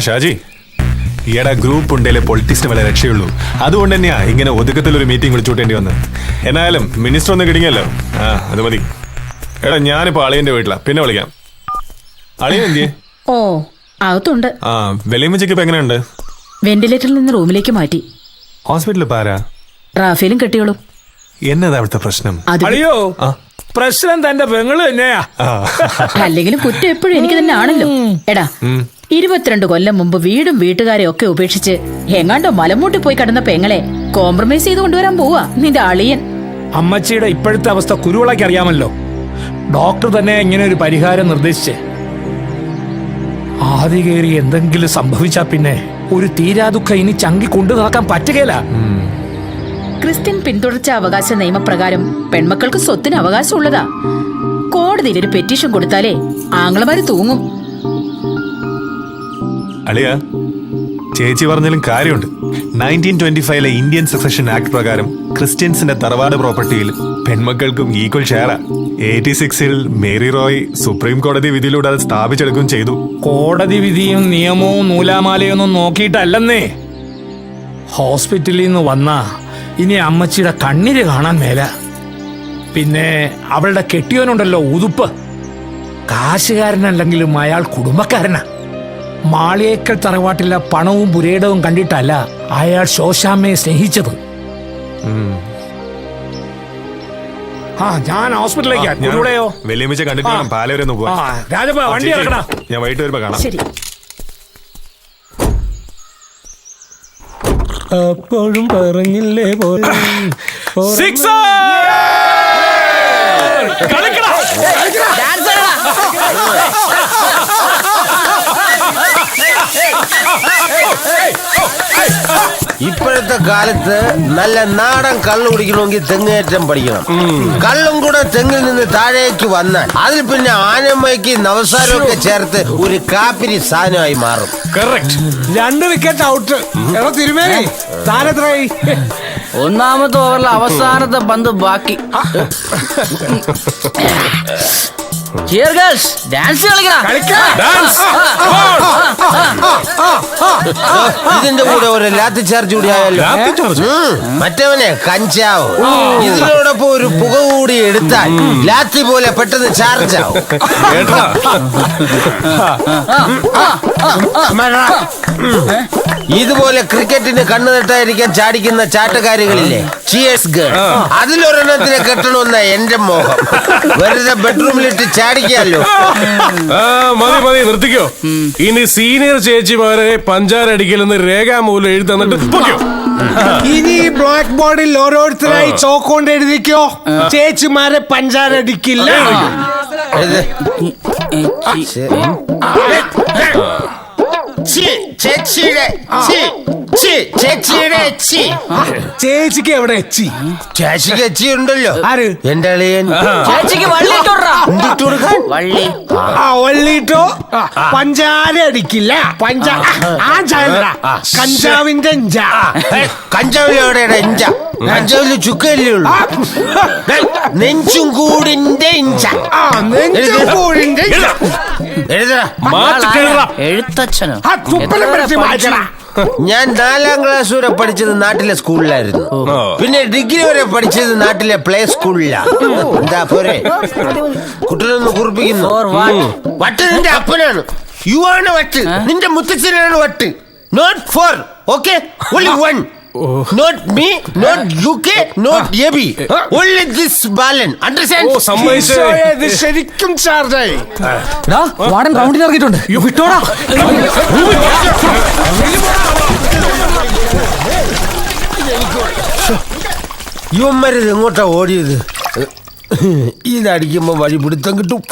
ഷാജി, ഈയിടെ ഗ്രൂപ്പ് ഉണ്ടേലെ പൊളിറ്റിക്സിന് വല്ല രക്ഷയുള്ളൂ. അതുകൊണ്ട് തന്നെയാ ഇങ്ങനെ ഒതുക്കത്തിലൊരു മീറ്റിംഗ് വിളിച്ചുകൂട്ടേണ്ടി വന്നത്. എന്നാലും മിനിസ്റ്റർ ഒന്ന് കിടിങ്ങല്ലോ. അത് മതി. എടാ, ഞാനിപ്പോ അളിയന്റെ വീട്ടിലാ, പിന്നെ വിളിക്കാം. അളിയൻ എന്തിയെ? ഓ, അകത്തുണ്ട്. വെളിയമ്മച്ചക്ക് ഇപ്പൊ എങ്ങനെയുണ്ട്? വെന്റിലേറ്ററിൽ നിന്ന് റൂമിലേക്ക് മാറ്റി. ഹോസ്പിറ്റലിൽ പാരാ? റാഫേലും കെട്ടിയോളും. എന്നതാ അവിടുത്തെ പ്രശ്നം? അയ്യോ, പ്രശ്നം തന്റെ പെങ്ങള് തന്നെയാ. അല്ലെങ്കിലും കുറ്റം എപ്പോഴും എനിക്ക് തന്നെ ആണല്ലോ. എടാ, 22 കൊല്ലം മുമ്പ് വീടും വീട്ടുകാരെയും ഒക്കെ ഉപേക്ഷിച്ച് എങ്ങാണ്ടോ മലമൂട്ടി പോയി കിടന്ന പെങ്ങളെ കോംപ്രമൈസ് ചെയ്ത് കൊണ്ടുവരാൻ പോവാ നിന്റെ അളിയൻ. അമ്മച്ചിയുടെ ഇപ്പോഴത്തെ അവസ്ഥ കുരുവിളയ്ക്ക് അറിയാമല്ലോ. ഡോക്ടർ തന്നെ ഇങ്ങനെ ഒരു പരിഹാരം നിർദ്ദേശിച്ച്. ആദ്യ കയറി എന്തെങ്കിലും സംഭവിച്ചാ പിന്നെ ഒരു തീരാദുഃഖം ഇനി ചങ്കി കൊണ്ടു നടക്കാൻ പറ്റുകയില്ല. ക്രിസ്ത്യൻ പിന്തുടർച്ച അവകാശ നിയമപ്രകാരം പെൺമക്കൾക്ക് സ്വത്തിന് അവകാശമുള്ളതാ. കോടതിയിൽ ഒരു പെറ്റീഷൻ കൊടുത്താലേ ആങ്ങളമാര് തൂങ്ങും. അളിയ, ചേച്ചി പറഞ്ഞാലും കാര്യമുണ്ട്. 1925 ഇന്ത്യൻ സക്സഷൻ ആക്ട് പ്രകാരം ക്രിസ്ത്യൻസിന്റെ തറവാട് പ്രോപ്പർട്ടിയിൽ പെൺമക്കൾക്കും ഈക്വൽ ഷെയറാ. 86 മേരി റോയ് സുപ്രീം കോടതി വിധിയിലൂടെ അത് സ്ഥാപിച്ചെടുക്കുകയും ചെയ്തു. കോടതി വിധിയും നിയമവും നൂലാമാലയൊന്നും നോക്കിയിട്ടല്ലെന്നേ. ഹോസ്പിറ്റലിൽ നിന്ന് വന്നാ ഇനി അമ്മച്ചിയുടെ കണ്ണിര് കാണാൻ മേല. പിന്നെ അവളുടെ കെട്ടിയോനുണ്ടല്ലോ ഉതുപ്പ്, കാശുകാരനല്ലെങ്കിലും അയാൾ കുടുംബക്കാരനാ. മാളിയേക്കൽ തറവാട്ടിലെ പണവും പുരയിടവും കണ്ടിട്ടല്ല അയാൾ ശോശാമ്മയെ സ്നേഹിച്ചത്. ഞാൻ ഹോസ്പിറ്റലിലേക്ക്. വെല്ലുമിച്ച കണ്ടിട്ട് വേണം പാല വരെ പോവാ. രാജപ്പ, വണ്ടി ഇറക്കടാ. ഞാൻ വൈകിട്ട് വരുമ്പോ കാണാം. ശരി. അപ്പോഴും പറഞ്ഞില്ലേ പോലെ ഇപ്പോഴത്തെ കാലത്ത് നല്ല നാടൻ കള്ളു കുടിക്കണമെങ്കിൽ തെങ്ങേറ്റം പഠിക്കണം. കള്ളും കൂടെ തെങ്ങിൽ നിന്ന് താഴേക്ക് വന്നാൽ അതിൽ പിന്നെ ആനമ്മയ്ക്ക് നവസാരമൊക്കെ ചേർത്ത് ഒരു കാപ്പിരി സാധനമായി മാറും. 2 വിക്കറ്റ് ഔട്ട്. തിരുമേനി താനെത്രയായി? ഒന്നാമത്തെ ഓവറിലെ അവസാനത്തെ പന്ത് ബാക്കി. ഡാൻസ് ഇതിന്റെ കൂടെ ഒരു ലാത്തി ചാർജ് കൂടി ആയല്ലോ. മറ്റവനെ കഞ്ചാവ്. ഇതിനോടൊപ്പം ഒരു പുക കൂടി എടുത്താൽ ലാത്തി പോലെ പെട്ടെന്ന് ചാർജ് ആവും. ഇതുപോലെ ക്രിക്കറ്റിന് കണ്ണു തട്ടായിരിക്കാൻ ചാടിക്കുന്ന ചാട്ടക്കാരികളില്ലേ, ചിയേഴ്സ് ഗേൾ, അതിലൊരെണ്ണത്തിനെ കെട്ടണമെന്ന എന്റെ മോഹം. വെറുതെ ബെഡ്റൂമിലിട്ട് ചാടിക്കാലോ. മതി നിർത്തിക്കോ. ഇനി സീനിയർ ചേച്ചിമാരെ പഞ്ചാര അടിക്കലെന്ന് രേഖാമൂലം എഴുതി തന്നിട്ട് പൊക്കോ. ഇനി ബ്ലാക്ക് ബോർഡിൽ ഓരോരുത്തരായി ചോക്കൊണ്ട് എഴുതിക്കോ. ചേച്ചിമാരെ പഞ്ചാര അടിക്കില്ല. ചേച്ചിക്ക് എവിടെ എച്ചി? ചേച്ചിക്ക് എച്ചി ഉണ്ടല്ലോ. ആര്? എന്റെ അളിയൻ. ചേച്ചിക്ക് വള്ളിട്ടോ. പഞ്ചാര അടിക്കില്ല. കഞ്ചാവിന്റെ കഞ്ചാവിൽ എവിടെയാണ് ഇഞ്ച? കഞ്ചാവില് ചുക്കല്ലേ ഉള്ളു. നെഞ്ചും കൂടിന്റെ ഇഞ്ച. എഴുത്തച്ഛനോ? ഞാൻ 4ാം ക്ലാസ് വരെ പഠിച്ചത് നാട്ടിലെ സ്കൂളിലായിരുന്നു. പിന്നെ ഡിഗ്രി വരെ പഠിച്ചത് നാട്ടിലെ പ്ലേ സ്കൂളിലാ. എന്താ പോരെ? കുട്ടികളൊന്ന് കുറിപ്പിക്കുന്നു. വട്ട് നിന്റെ അപ്പനാണ്. യു ആണ് വട്ട്. നിന്റെ മുത്തച്ഛനാണ് വട്ട്. Not 4. Okay, only 1. Not me, not UK, not AB. Only this Balan. Understand? ശരിക്കും ചാർജായി. വാടൻ റൗണ്ടിൽ ഇറങ്ങിയിട്ടുണ്ട്. വിട്ടോടാ. യുവന്മാരിത് എങ്ങോട്ടാ ഓടിയത്? ഇതടിക്കുമ്പോ വഴി പിടുത്തം കിട്ടും.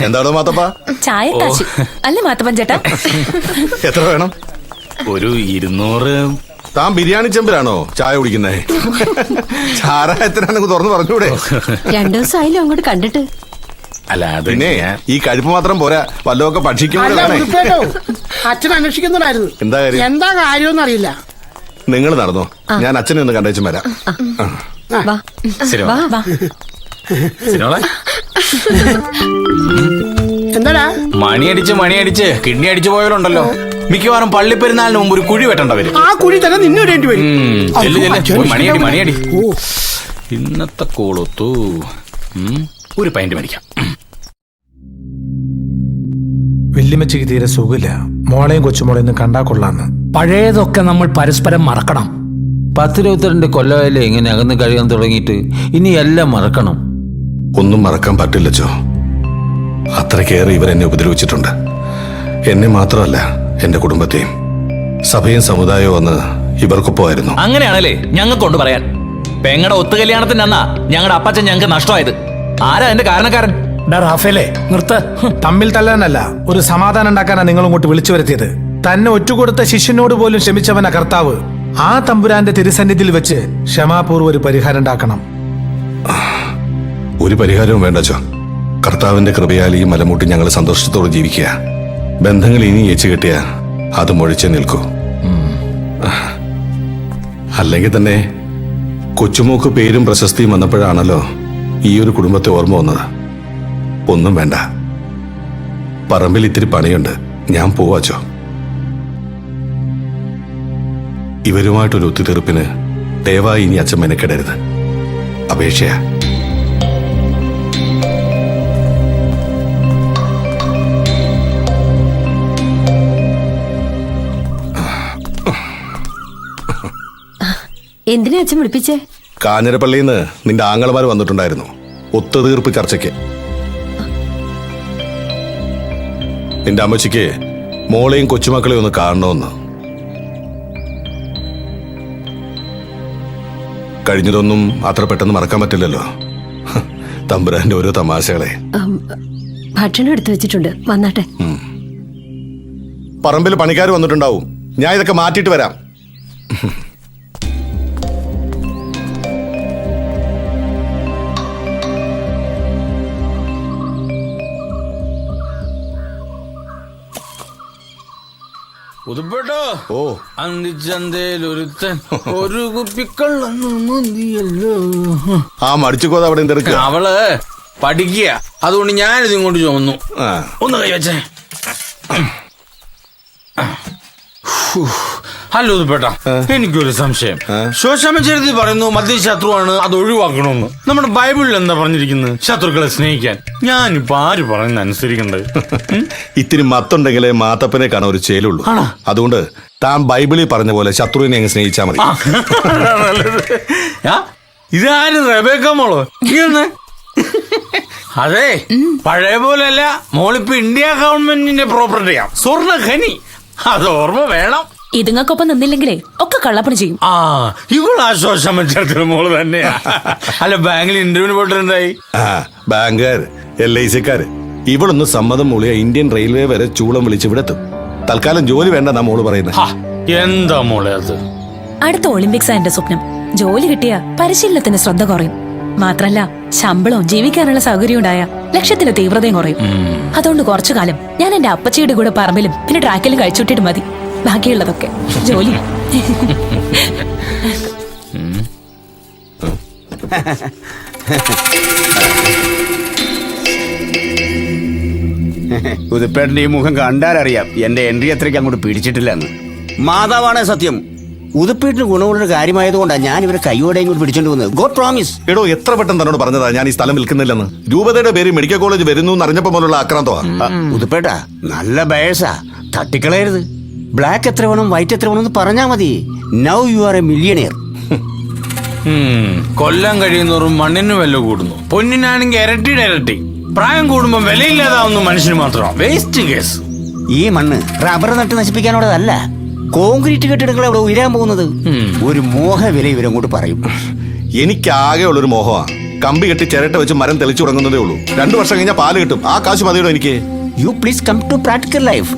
എന്താണോ മാത്തപ്പ? ചായ കാശി അല്ലേ മാത്തപ്പൻ ചേട്ടാ? എത്ര വേണം? ഒരു 200. താൻ ബിരിയാണി ചെമ്പിലാണോ ചായ കുടിക്കുന്നേ? ചാരായത്തിനാണെങ്കിൽ തുറന്നു പറഞ്ഞൂടെ? 2 ദിവസമായാലും അങ്ങോട്ട് കണ്ടിട്ട്. അല്ല, പിന്നെ ഈ കഴിപ്പ് മാത്രം പോരാ, വല്ലതൊക്കെ ഭക്ഷിക്കുമ്പോൾ അച്ഛൻ അന്വേഷിക്കുന്നുണ്ടായിരുന്നു. എന്താ കാര്യം? എന്താ കാര്യമെന്ന് അറിയില്ല. നിങ്ങൾ നടന്നോ, ഞാൻ അച്ഛനെ ഒന്ന് കണ്ടേച്ചും വരാം. വാ ശരി വാ വാ സിനോളെ എന്താടാ മണിയടിച്ച് കിഡ്നി അടിച്ചു പോയവരുണ്ടല്ലോ മിക്കവാറും പള്ളിപ്പെരുന്നാളിന് മുമ്പ് ഒരു കുഴി വെട്ടേണ്ടവര് ആ കുഴി തന്നെ നിന്നെ ഇടേണ്ടി വരും. മണിയടി ഇന്നത്തെ കോളൊത്തു ഒരു പൈന്റ് മേടിക്കാം. വല്യമ്മച്ചിക്ക് തീരെ സുഖമില്ല. മോളെയും കൊച്ചുമോളെയും കണ്ടാ കൊള്ളാന്ന്. പഴയതൊക്കെ നമ്മൾ പരസ്പരം മറക്കണം. 10-22 കൊല്ലമായാലേ ഇങ്ങനെ അകന്ന് കഴിയാൻ തുടങ്ങിയിട്ട്. ഇനി എല്ലാം മറക്കണം. ഒന്നും മറക്കാൻ പറ്റില്ലച്ചോ. അത്രയ്ക്കേറെ ഇവരെന്നെ ഉപദ്രവിച്ചിട്ടുണ്ട്. എന്നെ മാത്രമല്ല, എന്റെ കുടുംബത്തെയും. സഭയും സമുദായവും അന്ന് ഇവർക്കൊപ്പമായിരുന്നു. അങ്ങനെയാണല്ലേ ഞങ്ങൾക്കൊണ്ട് പറയാൻ. പെങ്ങടെ ഒത്തുകല്യാണത്തിന് അന്നാ ഞങ്ങളുടെ അപ്പച്ചൻ ഞങ്ങൾക്ക് നഷ്ടമായത്. ആരാ എന്റെ കാരണക്കാരൻ? റാഫേലേ നിർത്ത്. തമ്മിൽ തല്ലാനല്ല, ഒരു സമാധാനം ഉണ്ടാക്കാനാ നിങ്ങൾ ഇങ്ങോട്ട് വിളിച്ചു വരുത്തിയത്. തന്നെ ഒറ്റുകൊടുത്ത ശിഷ്യനോട് പോലും ക്ഷമിച്ചവനാ കർത്താവ്. ആ തമ്പുരാന്റെ തിരുസന്നിധിയിൽ വെച്ച് ക്ഷമാപൂർവ്വം ഒരു പരിഹാരം ഉണ്ടാക്കണം. ഒരു പരിഹാരവും വേണ്ടച്ചോ. കർത്താവിന്റെ കൃപയാൽ ഈ മലമൂട്ടി ഞങ്ങൾ സന്തോഷത്തോടെ ജീവിക്കുക. ബന്ധങ്ങൾ ഇനി ഏച്ചു കെട്ടിയ അത് മുഴിച്ച് നിൽക്കൂ. അല്ലെങ്കിൽ തന്നെ കൊച്ചുമോക്ക് പേരും പ്രശസ്തിയും വന്നപ്പോഴാണല്ലോ ഈ ഒരു കുടുംബത്തെ ഓർമ്മ വന്നത്. ഒന്നും വേണ്ട, പറമ്പിൽ ഇത്തിരി പണിയുണ്ട്, ഞാൻ പോവാച്ചോ. ഇവരുമായിട്ടൊരു ഒത്തുതീർപ്പിന് ദയവായി ഇനി അച്ഛൻ മെനക്കെടരുത്. അപേക്ഷയാ. എന്തിനാ അച്ഛൻ വിളിപ്പിച്ചേ? കാഞ്ഞിരപ്പള്ളിയിൽ നിന്ന് നിന്റെ ആങ്ങളമാർ വന്നിട്ടുണ്ടായിരുന്നു ഒത്തുതീർപ്പ് ചർച്ചയ്ക്ക്. നിന്റെ അമ്മച്ചിക്ക് മോളെയും കൊച്ചുമക്കളെയും ഒന്ന് കാണണമെന്ന്. കഴിഞ്ഞതൊന്നും അത്ര പെട്ടെന്ന് മറക്കാൻ പറ്റില്ലല്ലോ. തമ്പുരാന്റെ ഓരോ തമാശകളെ. ഭക്ഷണം എടുത്തു വെച്ചിട്ടുണ്ട്, വന്നാട്ടെ. പറമ്പിൽ പണിക്കാർ വന്നിട്ടുണ്ടാവും. ഞാൻ ഇതൊക്കെ മാറ്റിയിട്ട് വരാം. പുതുപ്പെട്ടോ? ഓ, അന്തിച്ചന്തയിലൊരുത്തൻ ഒരു കുപ്പിക്കള്ളൊന്നും മതിയല്ലോ. ആ മടിച്ചുകോത അവിടെ എന്തെടുക്കുക? അവള് പഠിക്കുക, അതുകൊണ്ട് ഞാനിത് ഇങ്ങോട്ട് ചുമന്നു. ആ, ഒന്ന് കൈവച്ചേ. ഹലോ പുതുപ്പേട്ടാ, എനിക്കൊരു സംശയം. ശോശാമ്മച്ചേർത്തി പറയുന്നു മദ്യശത്രുവാണ്, അത് ഒഴിവാക്കണമെന്ന്. നമ്മുടെ ബൈബിളിൽ എന്താ പറഞ്ഞിരിക്കുന്നത്? ശത്രുക്കളെ സ്നേഹിക്കാൻ. ഞാനിപ്പോ ആര് പറയുന്ന അനുസരിക്കണ്ടത്? ഇത്തിരി മത്തുണ്ടെങ്കിലേ മാത്തപ്പനെ കാണാൻ ഒരു ചേലുള്ളൂ. അതുകൊണ്ട് താൻ ബൈബിളിൽ പറഞ്ഞ പോലെ ശത്രുവിനെ അങ്ങ് സ്നേഹിച്ചാൽ മതി. ഇതാരും റബേക്ക മോളോ? അതെ, പഴയ പോലെയല്ല. മോളിപ്പോ ഇന്ത്യ ഗവൺമെന്റിന്റെ പ്രോപ്പർട്ടിയാ, സ്വർണ്ണ ഖനി. അത് ഓർമ്മ വേണം. ഇതുങ്ങൾക്കൊപ്പം നിന്നില്ലെങ്കിലേ ഒക്കെ കള്ളപ്പണി ചെയ്യും. ആ, ഇവള് ആശ്വാസം മോള് തന്നെയാ. അല്ല, ബാങ്കിൽ ഇന്റർവ്യൂവിന് പോയിട്ടുണ്ടായി. ആ, ബാങ്കുകാർ, LICക്കാര് ഇവളൊന്ന് സമ്മതം മൂളിയ ഇന്ത്യൻ റെയിൽവേ വരെ ചൂളം വിളിച്ച് ഇവിടെത്തും. തൽക്കാലം ജോലി വേണ്ടെന്നാ മോള് പറയുന്നത്. എന്താ മോളെ അത്? അടുത്ത ഒളിമ്പിക്സാ എന്റെ സ്വപ്നം. ജോലി കിട്ടിയ പരിശീലനത്തിന് ശ്രദ്ധ കുറയും. മാത്രല്ല ശമ്പളവും ജീവിക്കാനുള്ള സൗകര്യം ഉണ്ടായ ലക്ഷ്യത്തിന്റെ തീവ്രതയും കുറയും. അതുകൊണ്ട് കുറച്ചു കാലം ഞാൻ എന്റെ അപ്പച്ചിയുടെ കൂടെ പറമ്പിലും പിന്നെ ട്രാക്കിലും കഴിച്ചുവിട്ടിട്ട് മതി. ബാക്കിയുള്ളതൊക്കെ ജോലി. ഉതുപ്പേട്ടന്റെ ഈ മുഖം കണ്ടാലറിയാം എന്റെ എൻട്രി അത്രയ്ക്ക് അങ്ങോട്ട് പിടിച്ചിട്ടില്ലെന്ന്. മാതാവാണ് സത്യം. ഉതുപ്പേട്ടിന് ഗുണമുള്ളൊരു കാര്യമായതുകൊണ്ടാണ് ഞാൻ ഇവരെ കൈയോടെ ഇങ്ങോട്ട് പിടിച്ചോണ്ട് പോകുന്നത്. God promise. എടോ, എത്ര പെട്ടെന്ന് തന്നോട് പറഞ്ഞതാ ഞാൻ ഈ സ്ഥലം വിൽക്കുന്നില്ലെന്ന്. രൂപതയുടെ പേര് മെഡിക്കൽ കോളേജ് വരുന്നു എന്നറിഞ്ഞപ്പോ പോലുള്ള ആക്രാന്തമാ. ഉതുപ്പേട്ടാ, നല്ല ബയസാ, തട്ടിക്കളയരുത്. ബ്ലാക്ക് എത്ര വേണം, വൈറ്റ് എത്ര വേണം എന്ന് പറഞ്ഞാ മതി. Now you are a millionaire. കൊല്ലം കഴിയുന്നവരും മണ്ണിന് വില കൂടുന്നു. പൊന്നിനാണെങ്കിൽ ഇരട്ടിയുടെ ഇരട്ടി. പ്രായം കൂടുമ്പോ വിലയില്ലാതാവുന്ന മനുഷ്യന് മാത്രം. Worst case. ഈ മണ്ണ് റബ്ബർ നട്ട് നശിപ്പിക്കാനുള്ളതല്ല, കോൺക്രീറ്റ് കെട്ടിടങ്ങൾ അവിടെ ഉയരാൻ പോകുന്നത്. ഒരു മോഹ വില ഇവരങ്ങോട്ട് പറയും. എനിക്കാകെ ഉള്ളൊരു മോഹമാ. കമ്പി കെട്ടി ചിരട്ട വെച്ച് മരം തെളിച്ചു തുടങ്ങുന്നതേ ഉള്ളൂ. 2 വർഷം കഴിഞ്ഞാൽ പാല് കിട്ടും. ആ കാശ് മതിയോ എനിക്ക്? You please come to practical life.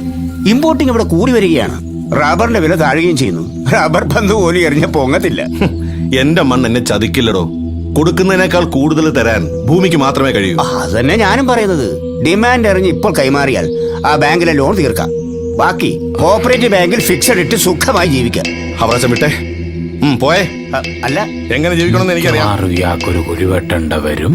Importing ഇവിടെ കൂടി വരികയാണ്. റബ്ബറിന്റെ വില താഴുകയും ചെയ്യുന്നു. റബ്ബർ പന്ത് പോലും എറിഞ്ഞ പൊങ്ങത്തില്ല. എന്റെ മണ്ണ് എന്നെ ചതിക്കില്ലടോ. കൊടുക്കുന്നതിനേക്കാൾ കൂടുതൽ തരാൻ ഭൂമിക്ക് മാത്രമേ കഴിയൂ. അതന്നെ ഞാനും പറയുന്നത്. ഡിമാൻഡ് എറിഞ്ഞ് ഇപ്പോൾ കൈമാറിയാൽ ആ ബാങ്കിലെ ലോൺ തീർക്കാം. ബാക്കി കോപ്പറേറ്റീവ് ബാങ്കിൽ ഫിക്സഡ് ഇട്ട് സുഖമായി ജീവിക്കാം. അവകാശം വിട്ടെ. പോയേ. അല്ല എങ്ങനെ ജീവിക്കണമെന്ന് എനിക്കറിയാം. അറിയാക്കൊരു കുഴി വെട്ടേണ്ട വരും.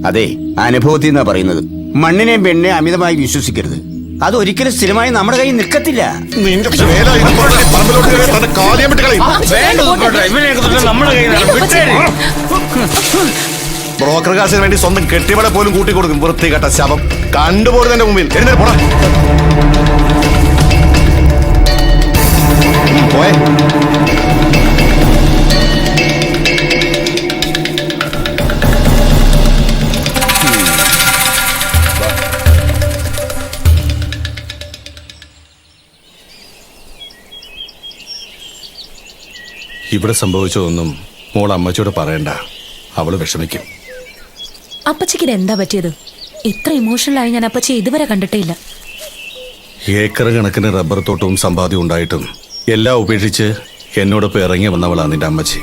അതെ, അനുഭവത്തിൽ നിന്നാ പറയുന്നത്. മണ്ണിനെയും പെണ്ണിനെയും അമിതമായി വിശ്വസിക്കരുത്. അത് ഒരിക്കലും സ്ഥിരമായി നമ്മുടെ കയ്യിൽ നിൽക്കത്തില്ല. നിന്റെ വേല ഇതുപോലെ പറമ്പിലോട്ട് കയറി തന്റെ കാലിയം വിട്ട് കളയും. ബ്രോക്കർ കാശിന് വേണ്ടി സ്വന്തം കെട്ടിവളെ പോലും കൂട്ടിക്കൊടുക്കും വൃത്തികെട്ട ശവം. കണ്ടുപോരുന്ന എന്റെ മുമ്പിൽ എഴുന്നേറ്റ് പോടാ. പോയേ. ഇവിടെ സംഭവിച്ചതൊന്നും മോൾ അമ്മച്ചിയോട് പറയണ്ട. അവള് വിഷമിക്കും. അപ്പച്ചിക്ക് ഇത് എന്താ പറ്റിയത്? ഇത്ര ഇമോഷണൽ ആയി ഞാൻ അപ്പച്ചി ഇതുവരെ കണ്ടിട്ടില്ല. ഏക്കർ കണക്കിന് റബ്ബർ തോട്ടവും സമ്പാദ്യം ഉണ്ടായിട്ടും എല്ലാം ഉപേക്ഷിച്ച് എന്നോടൊപ്പം ഇറങ്ങി വന്നവളാണ് നിന്റെ അമ്മച്ചി.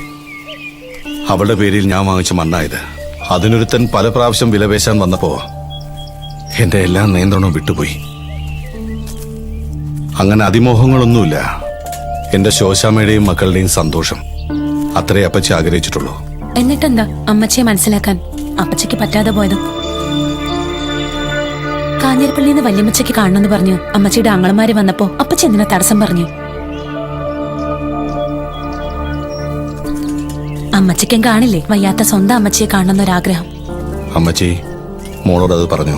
അവളുടെ പേരിൽ ഞാൻ വാങ്ങിച്ച മണ്ണായത്. അതിനൊരുത്തൻ പല പ്രാവശ്യം വിലപേശാൻ വന്നപ്പോ എന്റെ എല്ലാ നിയന്ത്രണവും വിട്ടുപോയി. അങ്ങനെ അതിമോഹങ്ങളൊന്നുമില്ല. എന്റെ ശോശാമ്മയുടെയും മക്കളുടെയും സന്തോഷം അത്രേ അപ്പച്ചി ആഗ്രഹിച്ചിട്ടുള്ളൂ. എന്നിട്ടെന്താ അമ്മച്ചിയെ മനസ്സിലാക്കാൻ അപ്പച്ചിക്ക് പറ്റാതെ പോയത്? കാഞ്ഞിരപ്പള്ളിന്ന് വല്യമ്മച്ചയ്ക്ക് കാണണമെന്ന് പറഞ്ഞു അമ്മച്ചിയുടെ ആങ്ങളമാര് വന്നപ്പോ അപ്പച്ചി എന്തിനാ തടസ്സം പറഞ്ഞു? അമ്മച്ചിക്കും കാണില്ലേ വയ്യാത്ത സ്വന്തം അമ്മച്ചിയെ കാണണമെന്നൊരാഗ്രഹം? അമ്മച്ചി മോളോട് അത് പറഞ്ഞു?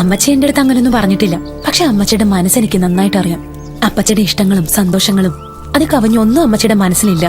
അമ്മച്ചി എന്റെ അടുത്ത് അങ്ങനെയൊന്നും പറഞ്ഞിട്ടില്ല. പക്ഷെ അമ്മച്ചിയുടെ മനസ്സെനിക്ക് നന്നായിട്ട് അറിയാം. അപ്പച്ചിയുടെ ഇഷ്ടങ്ങളും സന്തോഷങ്ങളും അത് കവിഞ്ഞൊന്നും അമ്മച്ചിയുടെ മനസ്സിലില്ല.